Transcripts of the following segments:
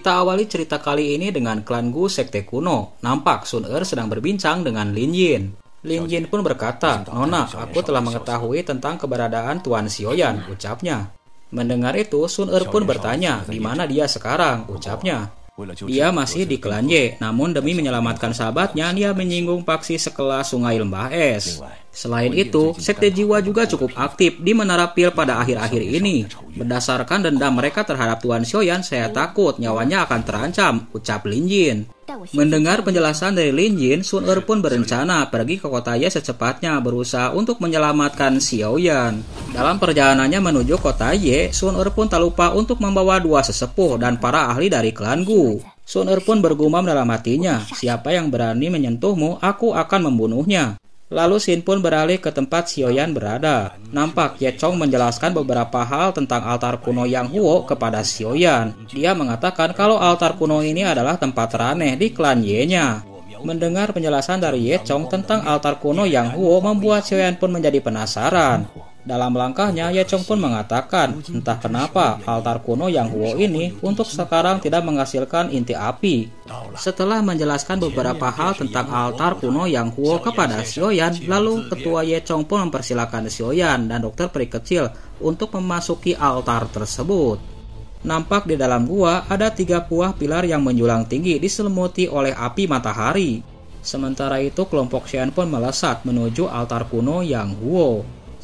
Kita awali cerita kali ini dengan klan Gu sekte kuno. Nampak Sun Er sedang berbincang dengan Lin Yin. Lin Yin pun berkata, "Nona, aku telah mengetahui tentang keberadaan Tuan Xiaoyan," ucapnya. Mendengar itu, Sun Er pun bertanya, "Di mana dia sekarang?" ucapnya. Dia masih di klan Y, namun demi menyelamatkan sahabatnya, dia menyinggung paksi sekelas Sungai Lembah Es. Selain itu, Sekte Jiwa juga cukup aktif di Menara Pil pada akhir-akhir ini. Berdasarkan dendam mereka terhadap Tuan Xiaoyan, saya takut nyawanya akan terancam, ucap Lin Yin. Mendengar penjelasan dari Lin Yin, Sun Er pun berencana pergi ke kota Ye secepatnya berusaha untuk menyelamatkan Xiaoyan. Dalam perjalanannya menuju kota Ye, Sun Er pun tak lupa untuk membawa dua sesepuh dan para ahli dari klan Gu. Sun Er pun bergumam dalam hatinya, "Siapa yang berani menyentuhmu, aku akan membunuhnya." Lalu Sin pun beralih ke tempat Xiaoyan berada. Nampak Ye Chong menjelaskan beberapa hal tentang altar kuno Yang Huo kepada Xiaoyan. Dia mengatakan kalau altar kuno ini adalah tempat raneh di klan Ye-nya. Mendengar penjelasan dari Ye Chong tentang altar kuno Yang Huo membuat Xiaoyan pun menjadi penasaran. Dalam langkahnya, Ye Chong pun mengatakan, entah kenapa altar kuno Yang Huo ini untuk sekarang tidak menghasilkan inti api. Setelah menjelaskan beberapa hal tentang altar kuno Yang Huo kepada Xiaoyan, lalu ketua Ye Chong pun mempersilakan Xiaoyan dan dokter peri kecil untuk memasuki altar tersebut. Nampak di dalam gua ada 3 buah pilar yang menjulang tinggi diselimuti oleh api matahari. Sementara itu kelompok Xian pun melesat menuju altar kuno Yang Huo.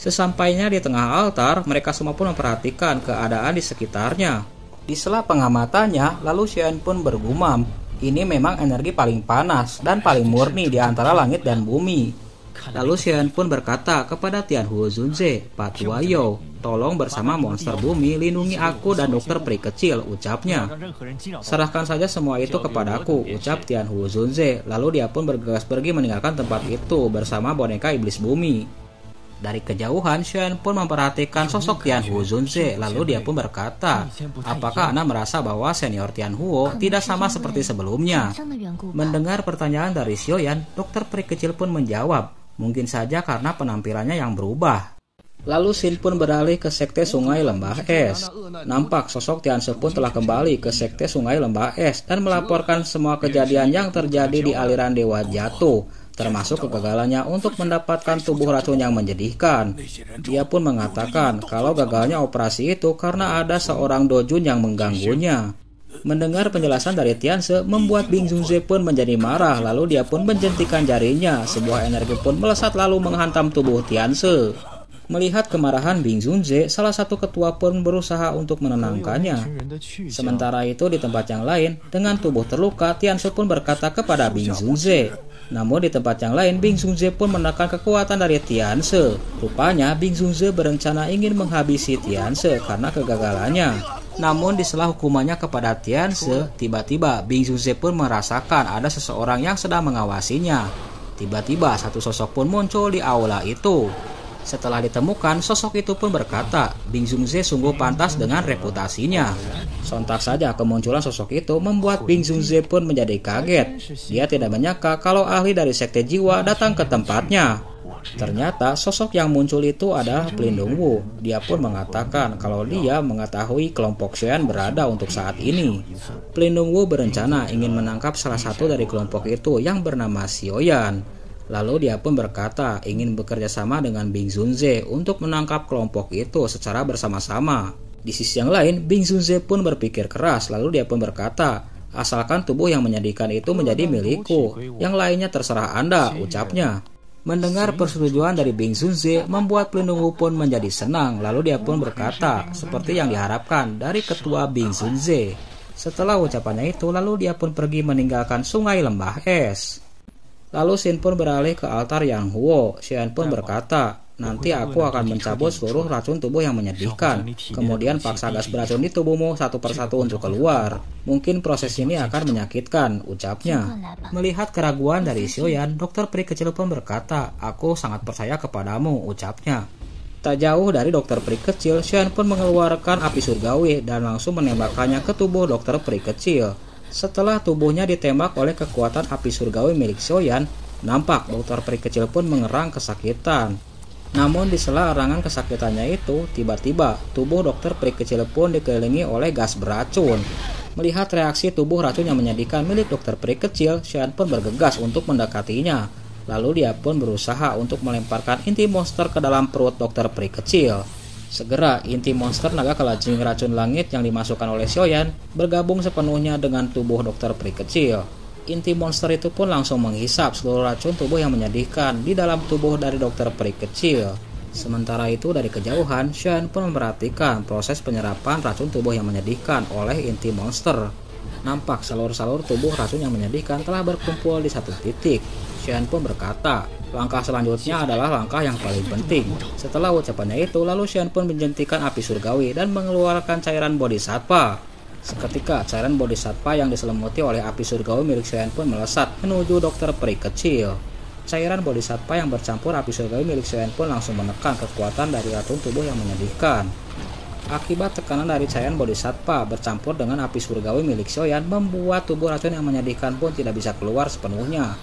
Sesampainya di tengah altar, mereka semua pun memperhatikan keadaan di sekitarnya. Di sela pengamatannya, lalu Xian pun bergumam, "Ini memang energi paling panas dan paling murni di antara langit dan bumi." Lalu Xian pun berkata kepada Tianhuo Zunze, "Pak Tuayo, tolong bersama monster bumi lindungi aku dan dokter peri kecil," ucapnya. "Serahkan saja semua itu kepadaku," ucap Tianhuo Zunze. Lalu dia pun bergegas pergi meninggalkan tempat itu bersama boneka iblis bumi. Dari kejauhan, Xian pun memperhatikan sosok Tianhuo Zunze, lalu dia pun berkata, "Apakah Anda merasa bahwa senior Tianhuo tidak sama seperti sebelumnya?" Mendengar pertanyaan dari Xiaoyan, dokter peri kecil pun menjawab, "Mungkin saja karena penampilannya yang berubah." Lalu Sin pun beralih ke Sekte Sungai Lembah Es. Nampak sosok Tianse pun telah kembali ke Sekte Sungai Lembah Es dan melaporkan semua kejadian yang terjadi di aliran Dewa Jatuh, termasuk kegagalannya untuk mendapatkan tubuh racun yang menjadikan. Dia pun mengatakan kalau gagalnya operasi itu karena ada seorang dojun yang mengganggunya. Mendengar penjelasan dari Tianse membuat Bing Zunze pun menjadi marah, lalu dia pun menjentikan jarinya. Sebuah energi pun melesat lalu menghantam tubuh Tianse. Melihat kemarahan Bing Zunze, salah satu ketua pun berusaha untuk menenangkannya. Sementara itu di tempat yang lain, dengan tubuh terluka, Tianse pun berkata kepada Bing Zunze. Namun di tempat yang lain, Bing Zunze pun menekan kekuatan dari Tianse. Rupanya Bing Zunze berencana ingin menghabisi Tianse karena kegagalannya. Namun di sela hukumannya kepada Tianse, tiba-tiba Bing Zunze pun merasakan ada seseorang yang sedang mengawasinya. Tiba-tiba satu sosok pun muncul di aula itu. Setelah ditemukan, sosok itu pun berkata, "Bing Zunze sungguh pantas dengan reputasinya." Sontak saja kemunculan sosok itu membuat Bing Zunze pun menjadi kaget. Dia tidak menyangka kalau ahli dari Sekte Jiwa datang ke tempatnya. Ternyata sosok yang muncul itu adalah Pelindung Wu. Dia pun mengatakan kalau dia mengetahui kelompok Xian berada untuk saat ini. Pelindung Wu berencana ingin menangkap salah satu dari kelompok itu yang bernama Xiaoyan. Lalu dia pun berkata ingin bekerja sama dengan Bing Zunze untuk menangkap kelompok itu secara bersama-sama. Di sisi yang lain, Bing Zunze pun berpikir keras, lalu dia pun berkata, "Asalkan tubuh yang menyedihkan itu menjadi milikku, yang lainnya terserah Anda," ucapnya. Mendengar persetujuan dari Bing Zunze membuat Pelindung Wu pun menjadi senang, lalu dia pun berkata, seperti yang diharapkan dari ketua Bing Zunze. Setelah ucapannya itu, lalu dia pun pergi meninggalkan Sungai Lembah Es. Lalu Sin pun beralih ke altar Yang Huo. Xian pun berkata, "Nanti aku akan mencabut seluruh racun tubuh yang menyedihkan. Kemudian paksa gas beracun di tubuhmu satu persatu untuk keluar. Mungkin proses ini akan menyakitkan," ucapnya. Melihat keraguan dari Xiaoyan, dokter peri kecil pun berkata, "Aku sangat percaya kepadamu," ucapnya. Tak jauh dari dokter peri kecil, Xian pun mengeluarkan api surgawi dan langsung menembakkannya ke tubuh dokter peri kecil. Setelah tubuhnya ditembak oleh kekuatan api surgawi milik Xiaoyan, nampak dokter peri kecil pun mengerang kesakitan. Namun di sela erangan kesakitannya itu, tiba-tiba tubuh dokter peri kecil pun dikelilingi oleh gas beracun. Melihat reaksi tubuh racun yang menyedihkan milik dokter peri kecil, Xian pun bergegas untuk mendekatinya. Lalu dia pun berusaha untuk melemparkan inti monster ke dalam perut dokter peri kecil. Segera, inti monster naga kelajing racun langit yang dimasukkan oleh Xiaoyan bergabung sepenuhnya dengan tubuh dokter peri kecil. Inti monster itu pun langsung menghisap seluruh racun tubuh yang menyedihkan di dalam tubuh dari dokter peri kecil. Sementara itu dari kejauhan, Xian pun memperhatikan proses penyerapan racun tubuh yang menyedihkan oleh inti monster. Nampak salur-salur tubuh racun yang menyedihkan telah berkumpul di satu titik. Xian pun berkata, langkah selanjutnya adalah langkah yang paling penting. Setelah ucapannya itu, lalu Xian pun menjentikan api surgawi dan mengeluarkan cairan bodhisattva. Seketika, cairan bodhisattva yang diselimuti oleh api surgawi milik Xian pun melesat menuju dokter peri kecil. Cairan bodhisattva yang bercampur api surgawi milik Xiaoyan pun langsung menekan kekuatan dari racun tubuh yang menyedihkan. Akibat tekanan dari cairan bodhisattva bercampur dengan api surgawi milik Xiaoyan membuat tubuh racun yang menyedihkan pun tidak bisa keluar sepenuhnya.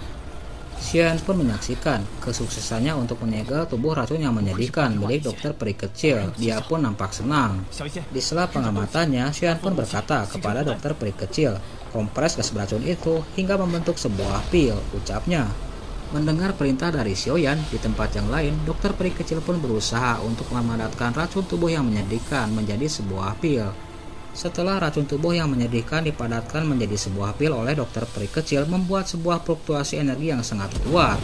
Xiaoyan pun menyaksikan kesuksesannya untuk menyegel tubuh racun yang menyedihkan milik dokter peri kecil. Dia pun nampak senang. Di sela pengamatannya, Xiaoyan pun berkata kepada dokter peri kecil, kompres gas beracun itu hingga membentuk sebuah pil, ucapnya. Mendengar perintah dari Xiaoyan, di tempat yang lain, dokter peri kecil pun berusaha untuk memadatkan racun tubuh yang menyedihkan menjadi sebuah pil. Setelah racun tubuh yang menyedihkan dipadatkan menjadi sebuah pil oleh dokter peri kecil membuat sebuah fluktuasi energi yang sangat kuat.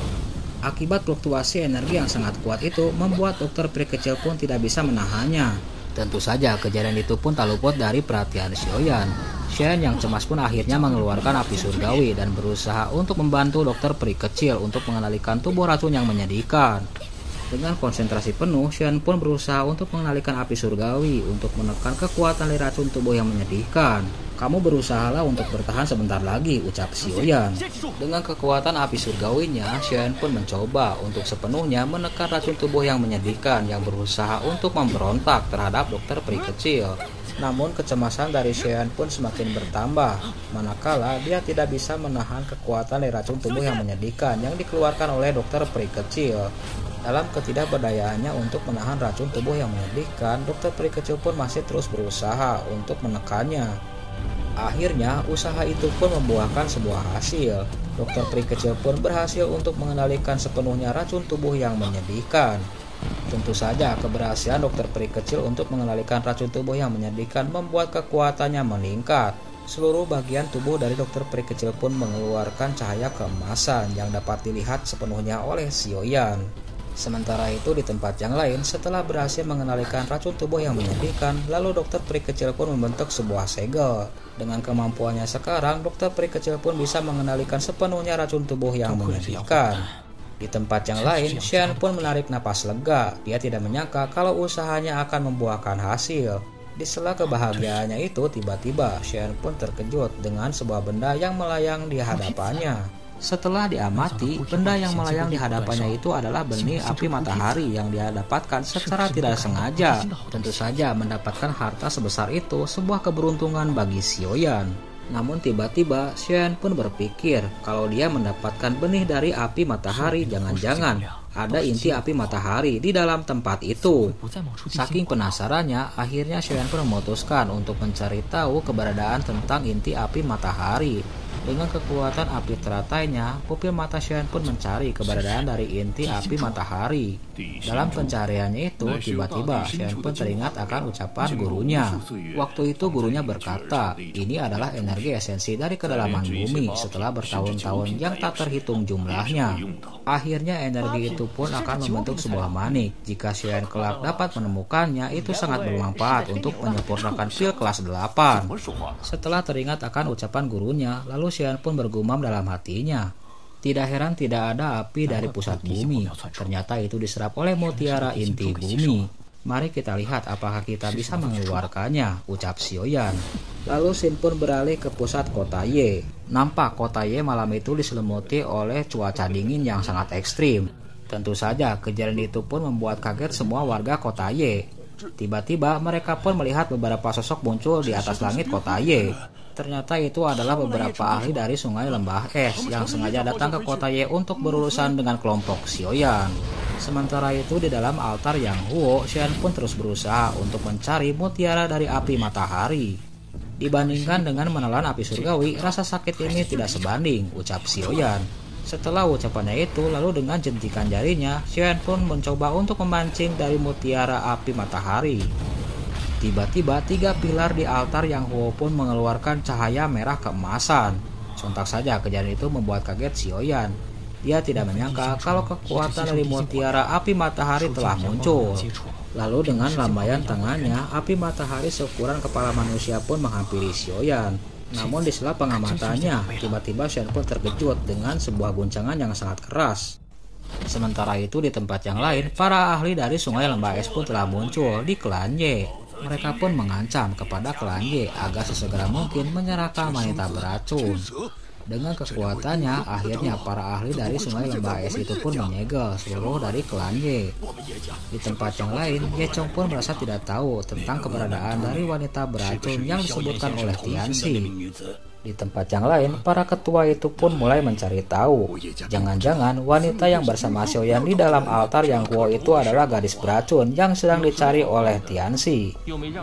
Akibat fluktuasi energi yang sangat kuat itu membuat dokter peri kecil pun tidak bisa menahannya. Tentu saja kejadian itu pun tak luput dari perhatian Xiaoyan. Xiaoyan yang cemas pun akhirnya mengeluarkan api surgawi dan berusaha untuk membantu dokter peri kecil untuk mengendalikan tubuh racun yang menyedihkan. Dengan konsentrasi penuh, Xiaoyan pun berusaha untuk mengendalikan api surgawi untuk menekan kekuatan dari racun tubuh yang menyedihkan. Kamu berusahalah untuk bertahan sebentar lagi, ucap Xiaoyan. Dengan kekuatan api surgawinya, Xiaoyan pun mencoba untuk sepenuhnya menekan racun tubuh yang menyedihkan yang berusaha untuk memberontak terhadap dokter peri kecil. Namun kecemasan dari Xiaoyan pun semakin bertambah, manakala dia tidak bisa menahan kekuatan dari racun tubuh yang menyedihkan yang dikeluarkan oleh dokter peri kecil. Dalam ketidakberdayaannya untuk menahan racun tubuh yang menyedihkan, dokter peri kecil pun masih terus berusaha untuk menekannya. Akhirnya, usaha itu pun membuahkan sebuah hasil. Dokter peri kecil pun berhasil untuk mengendalikan sepenuhnya racun tubuh yang menyedihkan. Tentu saja, keberhasilan dokter peri kecil untuk mengendalikan racun tubuh yang menyedihkan membuat kekuatannya meningkat. Seluruh bagian tubuh dari dokter peri kecil pun mengeluarkan cahaya keemasan yang dapat dilihat sepenuhnya oleh Xiaoyan. Sementara itu di tempat yang lain, setelah berhasil mengendalikan racun tubuh yang menyedihkan, lalu dokter peri kecil pun membentuk sebuah segel. Dengan kemampuannya sekarang, dokter peri kecil pun bisa mengendalikan sepenuhnya racun tubuh yang menyedihkan. Di tempat yang lain, Xian pun menarik napas lega. Dia tidak menyangka kalau usahanya akan membuahkan hasil. Di sela kebahagiaannya itu, tiba-tiba Xian pun terkejut dengan sebuah benda yang melayang di hadapannya. Setelah diamati, benda yang melayang di hadapannya itu adalah benih api matahari yang dia dapatkan secara tidak sengaja. Tentu saja mendapatkan harta sebesar itu sebuah keberuntungan bagi Xiaoyan. Namun tiba-tiba Xiaoyan pun berpikir kalau dia mendapatkan benih dari api matahari, jangan-jangan ada inti api matahari di dalam tempat itu. Saking penasarannya, akhirnya Xiaoyan pun memutuskan untuk mencari tahu keberadaan tentang inti api matahari. Dengan kekuatan api teratainya, pupil mata Xiaoyan pun mencari keberadaan dari inti api matahari. Dalam pencariannya itu, tiba-tiba Xiaoyan pun teringat akan ucapan gurunya. Waktu itu gurunya berkata, ini adalah energi esensi dari kedalaman bumi setelah bertahun-tahun yang tak terhitung jumlahnya. Akhirnya energi itu pun akan membentuk sebuah manik. Jika Xiaoyan kelak dapat menemukannya, itu sangat bermanfaat untuk menyempurnakan pil kelas 8. Setelah teringat akan ucapan gurunya, lalu Xiaoyan pun bergumam dalam hatinya. Tidak heran tidak ada api dari pusat bumi. Ternyata itu diserap oleh mutiara inti bumi. Mari kita lihat apakah kita bisa mengeluarkannya, ucap Xiaoyan. Lalu Xin pun beralih ke pusat kota Ye. Nampak kota Ye malam itu diselimuti oleh cuaca dingin yang sangat ekstrim. Tentu saja kejadian itu pun membuat kaget semua warga kota Ye. Tiba-tiba mereka pun melihat beberapa sosok muncul di atas langit kota Ye. Ternyata itu adalah beberapa ahli dari sungai lembah es yang sengaja datang ke kota Ye untuk berurusan dengan kelompok Xiaoyan. Sementara itu di dalam altar Yang Huo, Xiaoyan pun terus berusaha untuk mencari mutiara dari api matahari. Dibandingkan dengan menelan api surgawi, rasa sakit ini tidak sebanding, ucap Xiaoyan. Setelah ucapannya itu, lalu dengan jentikan jarinya, Xiaoyan pun mencoba untuk memancing dari mutiara api matahari. Tiba-tiba 3 pilar di altar Yang Huo pun mengeluarkan cahaya merah keemasan. Sontak saja kejadian itu membuat kaget Xiaoyan. Dia tidak menyangka kalau kekuatan dari mutiara api matahari telah muncul. Lalu dengan lambaian tangannya, api matahari seukuran kepala manusia pun menghampiri Xiaoyan. Namun di sela pengamatannya, tiba-tiba Xiaoyan pun terkejut dengan sebuah guncangan yang sangat keras. Sementara itu di tempat yang lain, para ahli dari Sungai Lembah Es pun telah muncul di klan Ye. Mereka pun mengancam kepada klan Ye agar sesegera mungkin menyerahkan wanita beracun. Dengan kekuatannya, akhirnya para ahli dari Sungai Lembah Es itu pun menyegel seluruh dari klan Ye. Di tempat yang lain, Ye Chong pun merasa tidak tahu tentang keberadaan dari wanita beracun yang disebutkan oleh Tianxi. Di tempat yang lain, para ketua itu pun mulai mencari tahu. Jangan-jangan wanita yang bersama Xiaoyan di dalam altar Yang Huo itu adalah gadis beracun yang sedang dicari oleh Tianxi.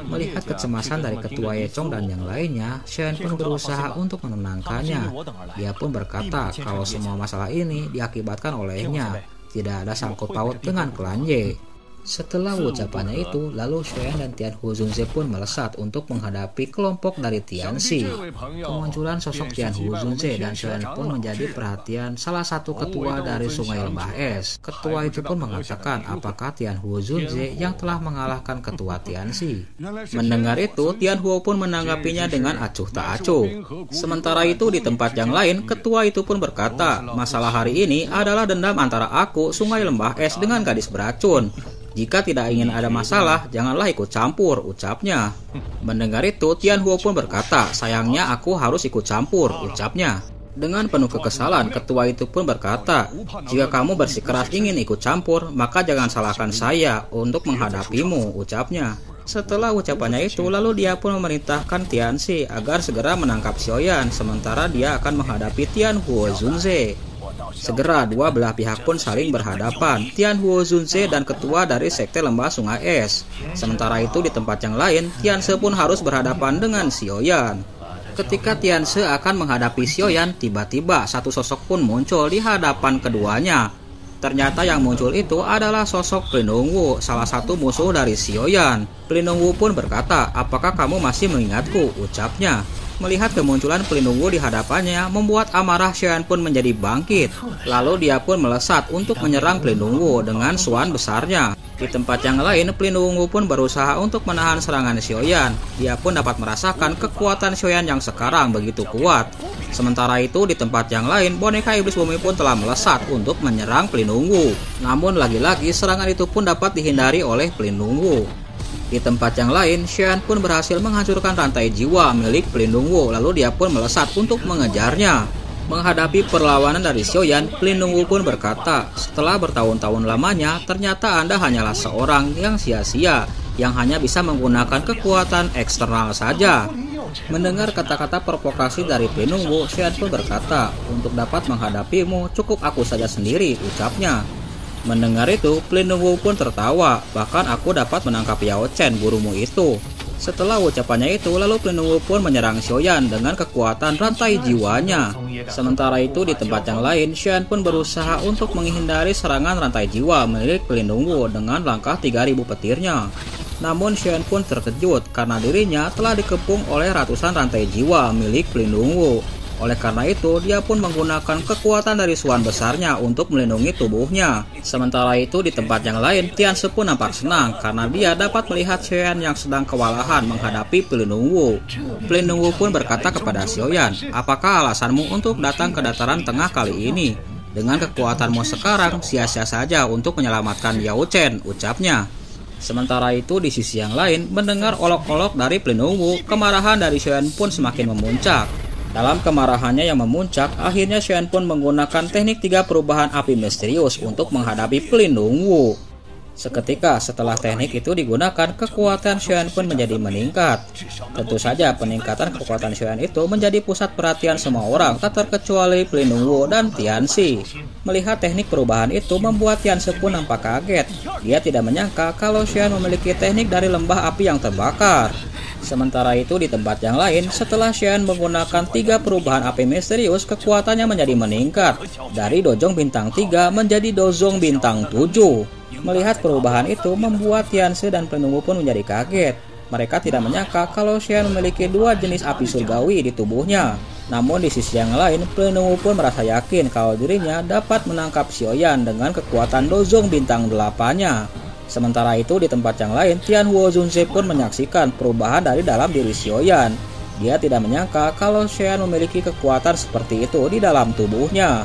Melihat kecemasan dari ketua Ye Chong dan yang lainnya, Xiaoyan pun berusaha untuk menenangkannya. Dia pun berkata kalau semua masalah ini diakibatkan olehnya. Tidak ada sangkut paut dengan klan Ye. Setelah ucapannya itu, lalu Xiaoyan dan Tian Huzunze pun melesat untuk menghadapi kelompok dari Tianxi. Kemunculan sosok Tian Huzunze dan Xiaoyan pun menjadi perhatian salah satu ketua dari Sungai Lembah Es. Ketua itu pun mengatakan apakah Tian Huzunze yang telah mengalahkan ketua Tianxi. Mendengar itu, Tian Huo pun menanggapinya dengan acuh tak acuh. Sementara itu di tempat yang lain, ketua itu pun berkata, masalah hari ini adalah dendam antara aku, Sungai Lembah Es, dengan gadis beracun. Jika tidak ingin ada masalah, janganlah ikut campur, ucapnya. Mendengar itu, Tian Huo pun berkata, sayangnya aku harus ikut campur, ucapnya. Dengan penuh kekesalan, ketua itu pun berkata, jika kamu bersikeras ingin ikut campur, maka jangan salahkan saya untuk menghadapimu, ucapnya. Setelah ucapannya itu, lalu dia pun memerintahkan Tianxi agar segera menangkap Xiaoyan, sementara dia akan menghadapi Tian Huzunze. Segera dua belah pihak pun saling berhadapan, Tian Huzunze dan ketua dari sekte Lembah Sungai Es. Sementara itu di tempat yang lain, Tianse pun harus berhadapan dengan Xiaoyan. Ketika Tianse akan menghadapi Xiaoyan, tiba-tiba satu sosok pun muncul di hadapan keduanya. Ternyata yang muncul itu adalah sosok Pelindung Wu, salah satu musuh dari Xiaoyan. Pelindung Wu pun berkata, apakah kamu masih mengingatku, ucapnya. Melihat kemunculan Pelindung Wu di hadapannya, membuat amarah Xiaoyan pun menjadi bangkit. Lalu dia pun melesat untuk menyerang Pelindung Wu dengan suan besarnya. Di tempat yang lain, Pelindung Wu pun berusaha untuk menahan serangan Xiaoyan. Dia pun dapat merasakan kekuatan Xiaoyan yang sekarang begitu kuat. Sementara itu, di tempat yang lain, boneka iblis bumi pun telah melesat untuk menyerang Pelindung Wu. Namun lagi-lagi serangan itu pun dapat dihindari oleh Pelindung Wu. Di tempat yang lain, Xiaoyan pun berhasil menghancurkan rantai jiwa milik Pelindung Wu, lalu dia pun melesat untuk mengejarnya. Menghadapi perlawanan dari Xiaoyan, Pelindung Wu pun berkata, setelah bertahun-tahun lamanya, ternyata Anda hanyalah seorang yang sia-sia, yang hanya bisa menggunakan kekuatan eksternal saja. Mendengar kata-kata provokasi dari Pelindung Wu, Xiaoyan pun berkata, untuk dapat menghadapimu, cukup aku saja sendiri, ucapnya. Mendengar itu, Pelindung Wu pun tertawa, bahkan aku dapat menangkap Yao Chen, gurumu itu. Setelah ucapannya itu, lalu Pelindung Wu pun menyerang Xiaoyan dengan kekuatan rantai jiwanya. Sementara itu di tempat yang lain, Xiaoyan pun berusaha untuk menghindari serangan rantai jiwa milik Pelindung Wu dengan langkah 3000 petirnya. Namun Xiaoyan pun terkejut karena dirinya telah dikepung oleh ratusan rantai jiwa milik Pelindung Wu. Oleh karena itu, dia pun menggunakan kekuatan dari suan besarnya untuk melindungi tubuhnya. Sementara itu, di tempat yang lain, Tianse pun nampak senang karena dia dapat melihat Xiaoyan yang sedang kewalahan menghadapi Pelindung Wu. Pelindung Wu pun berkata kepada Xiaoyan, apakah alasanmu untuk datang ke dataran tengah kali ini? Dengan kekuatanmu sekarang, sia-sia saja untuk menyelamatkan Yao Chen, ucapnya. Sementara itu, di sisi yang lain, mendengar olok-olok dari Pelindung Wu, kemarahan dari Xiaoyan pun semakin memuncak. Dalam kemarahannya yang memuncak, akhirnya Xiaoyan pun menggunakan teknik 3 perubahan api misterius untuk menghadapi Pelindung Wu. Seketika setelah teknik itu digunakan, kekuatan Xiaoyan pun menjadi meningkat. Tentu saja peningkatan kekuatan Xiaoyan itu menjadi pusat perhatian semua orang, tak terkecuali Pelindung Wu dan Tianxi. Melihat teknik perubahan itu membuat Tianxi pun nampak kaget. Dia tidak menyangka kalau Xiaoyan memiliki teknik dari lembah api yang terbakar. Sementara itu di tempat yang lain, setelah Xian menggunakan 3 perubahan api misterius, kekuatannya menjadi meningkat dari Dojong bintang 3 menjadi Dojong bintang 7. Melihat perubahan itu membuat Tianze dan penunggu pun menjadi kaget. Mereka tidak menyangka kalau Xian memiliki 2 jenis api surgawi di tubuhnya. Namun di sisi yang lain, penunggu pun merasa yakin kalau dirinya dapat menangkap Xiaoyan dengan kekuatan Dojong bintang 8-nya. Sementara itu di tempat yang lain, Tianhuo Zunze pun menyaksikan perubahan dari dalam diri Xiaoyan. Dia tidak menyangka kalau Xiaoyan memiliki kekuatan seperti itu di dalam tubuhnya.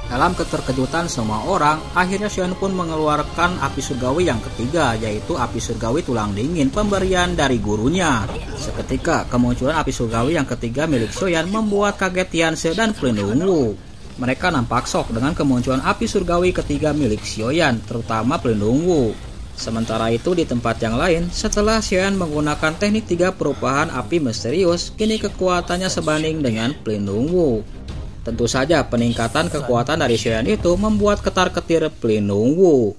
Dalam keterkejutan semua orang, akhirnya Xiaoyan pun mengeluarkan api surgawi yang ketiga, yaitu api surgawi tulang dingin pemberian dari gurunya. Seketika, kemunculan api surgawi yang ketiga milik Xiaoyan membuat kaget Tianze dan Pelindung. Mereka nampak shock dengan kemunculan api surgawi ketiga milik Xiaoyan, terutama Pelindung. Sementara itu di tempat yang lain, setelah Xiaoyan menggunakan teknik 3 perubahan api misterius, kini kekuatannya sebanding dengan Pelindung. Tentu saja peningkatan kekuatan dari Xiaoyan itu membuat ketar-ketir Pelindung.